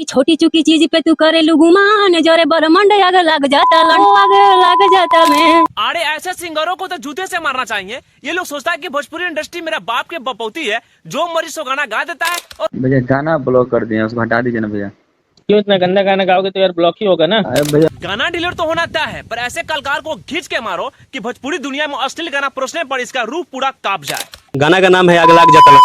ई छोटी चुकी चीज पे तू करे लुगुमान, जोरे बरमंड आग लग जाता, आग लग जाता मैं। अरे ऐसे सिंगरों को तो जूते से मारना चाहिए। ये लोग सोचता है कि भोजपुरी इंडस्ट्री मेरा बाप के बपौती है, जो मरीज को गाना गा देता है। और भैया गाना ब्लॉक कर दिया, उसको हटा दीजिए ना भैया। क्यों इतना गंदा गाना गाओगे तो यार ब्लॉक ही होगा ना। अरे भैया गाना डिलीट तो होना तय है, पर ऐसे कलाकार को खींच के मारो कि भोजपुरी दुनिया में अश्लील गाना परोसने पर इसका रूह पूरा कांप जाए। गाना का नाम है आग लग जाता।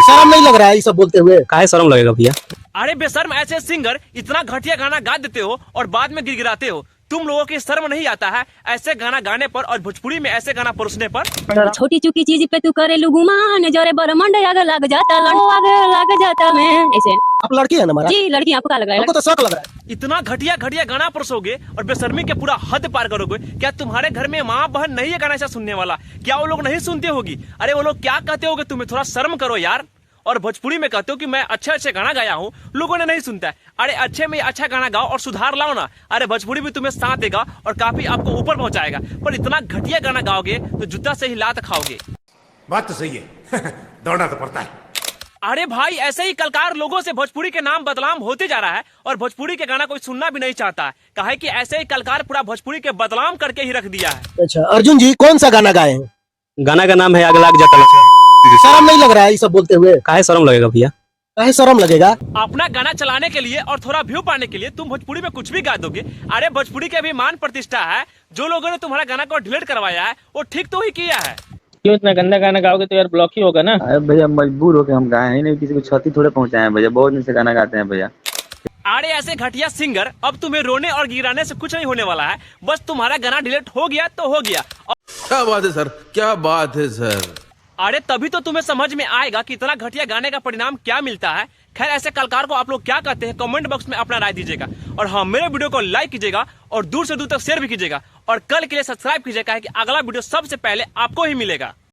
शर्म नहीं लग रहा है ये सब बोलते हुए? काहे शर्म लगेगा भैया। अरे बेशर्म, ऐसे सिंगर इतना घटिया गाना गा देते हो और बाद में गिड़गिड़ाते हो। तुम लोगों की शर्म नहीं आता है ऐसे गाना गाने पर और भोजपुरी में ऐसे गाना परोसने पर? छोटी चुकी चीज पे तू करे लुगुमान, जोरे बरमंड आग लग जाता, आग लग जाता मैं। ऐसे आप लड़की है ना हमारा? जी लड़की, आपको क्या लग रहा है? हमको तो शक लग रहा है। इतना घटिया घटिया गाना परोसोगे और बेशर्मी के पूरा हद पार करोगे। क्या तुम्हारे घर में माँ बहन नहीं है गाना ऐसा सुनने वाला? क्या वो लोग नहीं सुनते होगी? अरे वो लोग क्या कहते होगे तुम्हें? थोड़ा शर्म करो यार। और भोजपुरी में कहते हो कि मैं अच्छे अच्छे गाना गाया हूँ, लोगों ने नहीं सुनता है। अरे अच्छे में अच्छा गाना गाओ और सुधार लाओ ना। अरे भोजपुरी भी तुम्हें साथ देगा और काफी आपको ऊपर पहुंचाएगा, पर इतना घटिया गाना गाओगे तो जूता से ही लात खाओगे। बात तो सही है। दौड़ना तो पड़ता है। अरे भाई, ऐसे ही कलाकार लोगों से भोजपुरी के नाम बदनाम होते जा रहा है और भोजपुरी के गाना कोई सुनना भी नहीं चाहता है। काहे कि ऐसे ही कलाकार पूरा भोजपुरी के बदनाम करके ही रख दिया है। अच्छा अर्जुन जी कौन सा गाना गाए हैं? गाना का नाम है आग लग जाता। शर्म नहीं लग रहा है ये सब बोलते हुए? काहे शर्म लगेगा भैया। काहे शर्म लगेगा? अपना गाना चलाने के लिए और थोड़ा व्यू पाने के लिए तुम भोजपुरी में कुछ भी गा दोगे। अरे भोजपुरी के भी मान प्रतिष्ठा है। जो लोगों ने तुम्हारा गाना को डिलीट करवाया है वो ठीक तो ही किया है। क्यों इतना गंदा गाना गाओगे तो यार ब्लॉक ही होगा ना। अरे भैया मजबूर होके हम गाए हैं, नहीं किसी को क्षति थोड़े पहुंचाए हैं भैया। बहुत दिन से गाना गाते हैं भैया। अरे ऐसे घटिया सिंगर, अब तुम्हें रोने और गिराने से कुछ नहीं होने वाला है। बस तुम्हारा गाना डिलीट हो गया तो हो गया। क्या बात है सर, क्या बात है सर। अरे तभी तो तुम्हें समझ में आएगा कि इतना घटिया गाने का परिणाम क्या मिलता है। खैर, ऐसे कलाकार को आप लोग क्या कहते हैं कमेंट बॉक्स में अपना राय दीजिएगा। और हाँ, मेरे वीडियो को लाइक कीजिएगा और दूर से दूर तक शेयर भी कीजिएगा। और कल के लिए सब्सक्राइब कीजिएगा कि अगला वीडियो सबसे पहले आपको ही मिलेगा।